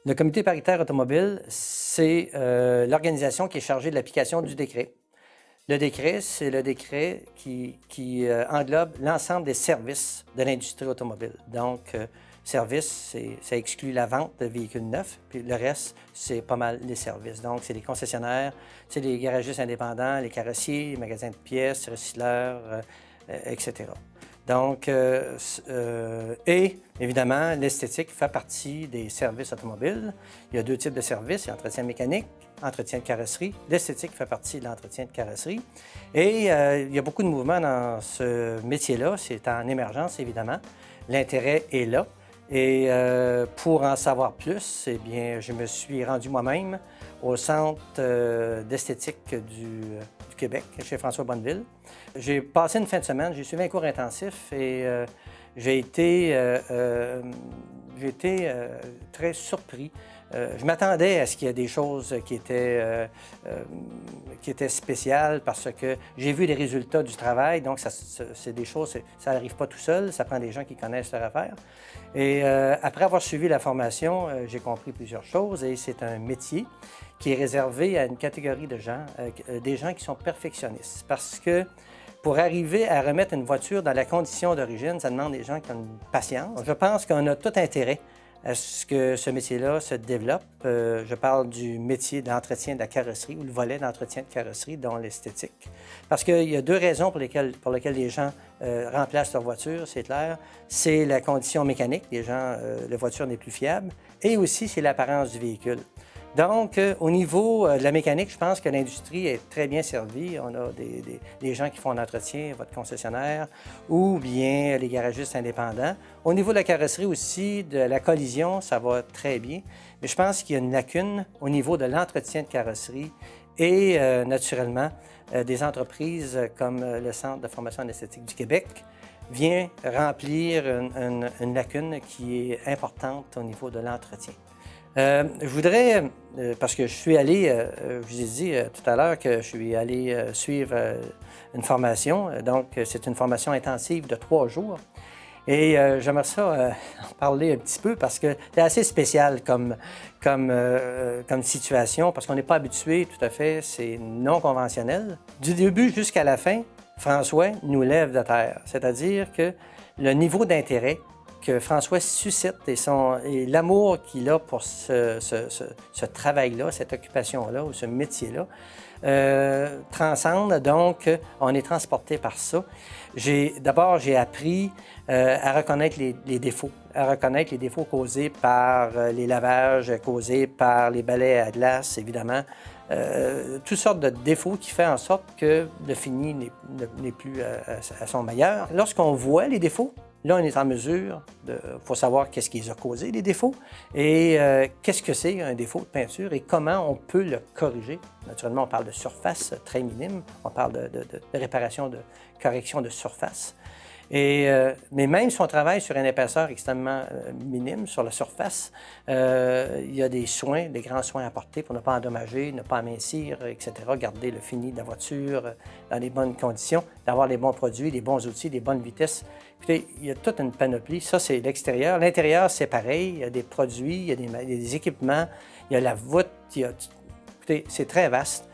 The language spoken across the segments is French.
Le comité paritaire automobile, c'est l'organisation qui est chargée de l'application du décret. Le décret, c'est le décret qui englobe l'ensemble des services de l'industrie automobile. Donc, services, ça exclut la vente de véhicules neufs, puis le reste, c'est pas mal les services. Donc, c'est les concessionnaires, c'est les garagistes indépendants, les carrossiers, les magasins de pièces, les recycleurs, etc. Donc, et évidemment, l'esthétique fait partie des services automobiles. Il y a deux types de services, il y a entretien mécanique, entretien de carrosserie. L'esthétique fait partie de l'entretien de carrosserie. Et il y a beaucoup de mouvements dans ce métier-là. C'est en émergence, évidemment. L'intérêt est là. Et pour en savoir plus, eh bien, je me suis rendu moi-même au Centre d'esthétique du Québec, chez François Bonneville. J'ai passé une fin de semaine, j'ai suivi un cours intensif et j'ai été très surpris. Je m'attendais à ce qu'il y ait des choses qui étaient spéciales parce que j'ai vu les résultats du travail, donc c'est des choses, ça n'arrive pas tout seul, ça prend des gens qui connaissent leur affaire. Et après avoir suivi la formation, j'ai compris plusieurs choses et c'est un métier qui est réservé à une catégorie de gens, des gens qui sont perfectionnistes. Parce que pour arriver à remettre une voiture dans la condition d'origine, ça demande des gens qui ont une patience. Je pense qu'on a tout intérêt à ce que ce métier-là se développe. Je parle du métier d'entretien de la carrosserie ou le volet d'entretien de carrosserie, dont l'esthétique. Parce qu'il y a deux raisons pour lesquelles les gens remplacent leur voiture, c'est clair. C'est la condition mécanique, la voiture n'est plus fiable, et aussi c'est l'apparence du véhicule. Donc, au niveau de la mécanique, je pense que l'industrie est très bien servie. On a des gens qui font l'entretien, votre concessionnaire, ou bien les garagistes indépendants. Au niveau de la carrosserie aussi, de la collision, ça va très bien. Mais je pense qu'il y a une lacune au niveau de l'entretien de carrosserie et, naturellement, des entreprises comme le Centre de formation en esthétique du Québec vient remplir une lacune qui est importante au niveau de l'entretien. Je voudrais, parce que je suis allé, je vous ai dit tout à l'heure que je suis allé suivre une formation. Donc, c'est une formation intensive de 3 jours. Et j'aimerais ça en parler un petit peu parce que c'est assez spécial comme situation, parce qu'on n'est pas habitué tout à fait, c'est non conventionnel. Du début jusqu'à la fin, François nous lève de terre, c'est-à-dire que le niveau d'intérêt que François suscite et l'amour qu'il a pour ce travail-là, cette occupation-là ou ce métier-là, transcende. Donc, on est transporté par ça. D'abord, j'ai appris à reconnaître les défauts, causés par les lavages, causés par les balais à glace, évidemment. Toutes sortes de défauts qui font en sorte que le fini n'est plus à son meilleur. Lorsqu'on voit les défauts, là, on est en mesure faut savoir qu'est-ce qui les a causés, les défauts, et qu'est-ce que c'est un défaut de peinture et comment on peut le corriger. Naturellement, on parle de surface très minime, on parle de réparation, de correction de surface. Mais même si on travaille sur une épaisseur extrêmement minime sur la surface, il y a des soins, des grands soins à apporter pour ne pas endommager, ne pas amincir, etc., garder le fini de la voiture dans les bonnes conditions, d'avoir les bons produits, les bons outils, les bonnes vitesses. Écoutez, il y a toute une panoplie. Ça, c'est l'extérieur. L'intérieur, c'est pareil. Il y a des produits, il y a des équipements, il y a la voûte. Écoutez, c'est très vaste.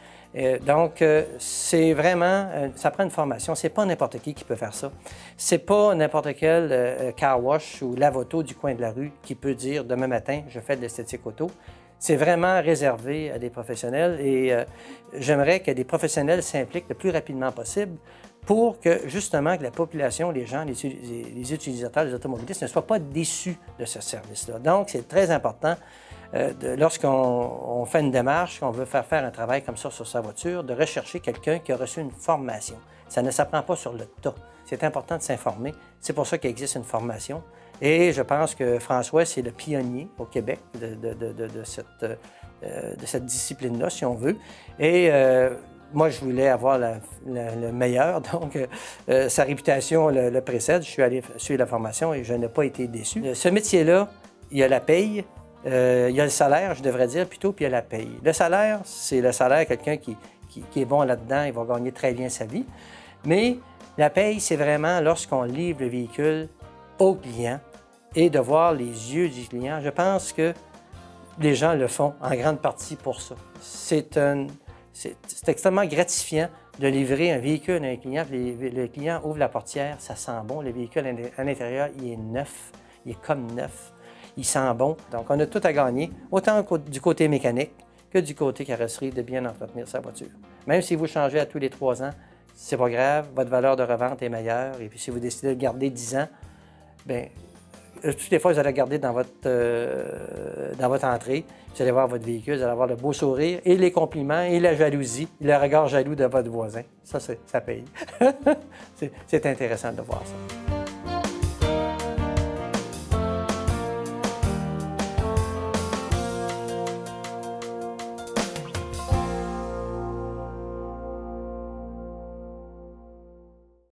Donc, c'est vraiment, ça prend une formation. C'est pas n'importe qui peut faire ça. C'est pas n'importe quel car wash ou lave-auto du coin de la rue qui peut dire demain matin, je fais de l'esthétique auto. C'est vraiment réservé à des professionnels et j'aimerais que des professionnels s'impliquent le plus rapidement possible pour que, justement, que la population, les gens, les utilisateurs, les automobilistes ne soient pas déçus de ce service-là. Donc, c'est très important. Lorsqu'on fait une démarche, qu'on veut faire un travail comme ça sur sa voiture, de rechercher quelqu'un qui a reçu une formation. Ça ne s'apprend pas sur le tas. C'est important de s'informer. C'est pour ça qu'il existe une formation. Et je pense que François, c'est le pionnier au Québec de cette discipline-là, si on veut. Et moi, je voulais avoir le meilleur, donc sa réputation le précède. Je suis allé suivre la formation et je n'ai pas été déçu. Ce métier-là, il y a la paye. Il y a le salaire, je devrais dire, plutôt, puis il y a la paye. Le salaire, c'est le salaire, quelqu'un qui est bon là-dedans, il va gagner très bien sa vie. Mais la paye, c'est vraiment lorsqu'on livre le véhicule au client et de voir les yeux du client. Je pense que les gens le font en grande partie pour ça. C'est extrêmement gratifiant de livrer un véhicule à un client. Le client ouvre la portière, ça sent bon. Le véhicule à l'intérieur, il est neuf, il est comme neuf, il sent bon. Donc, on a tout à gagner, autant du côté mécanique que du côté carrosserie, de bien entretenir sa voiture. Même si vous changez à tous les 3 ans, c'est pas grave, votre valeur de revente est meilleure. Et puis, si vous décidez de le garder 10 ans, bien, toutes les fois, vous allez regarder dans votre entrée, vous allez voir votre véhicule, vous allez avoir le beau sourire et les compliments et la jalousie, le regard jaloux de votre voisin. Ça paye. C'est intéressant de voir ça.